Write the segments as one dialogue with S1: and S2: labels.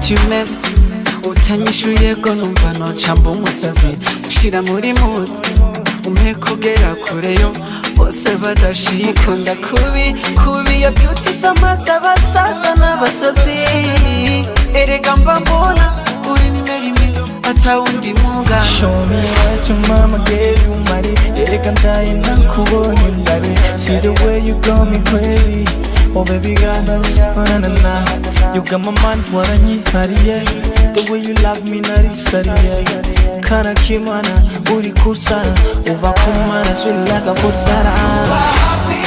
S1: tu m'aimes utanyishuye ko numva nocamba umusazi shira muri mood umpe kugera kureyo bose badashikunda kubi ya beauty samaza abasaza n'abasazi erega mbambona uri nimerimi atawundi muga.
S2: Show me what your mama gave you, mari erega ndaye nakubonye ndabe. See the way you got me crazy, oh baby girl, na you got my mind waranyihariye. The way you love me narisariye, kana kimana uri kursana uva kumana sweet like a futsara.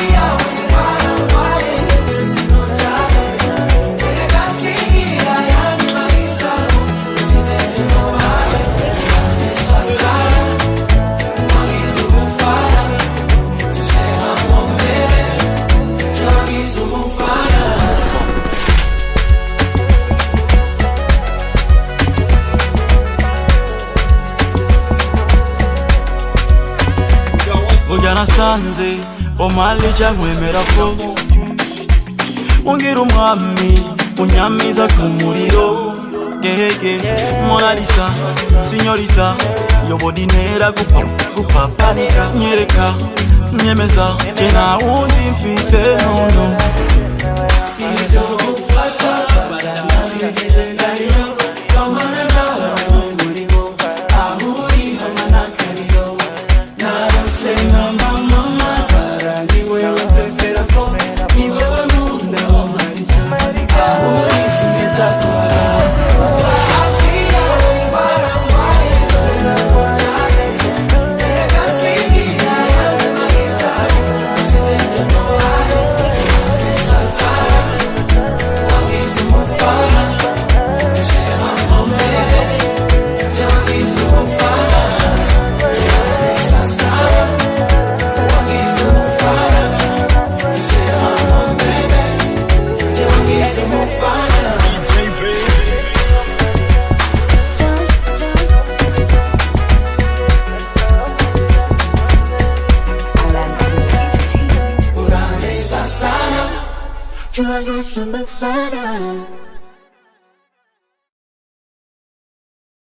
S3: Burya nasanze omali cyamwemera ko ungira umwami unyamiza ku muriro gege Mona Lisa Signorita yobodi ntera gupapanika nyereka nyemeza ke na wundi mfise nono
S4: You're a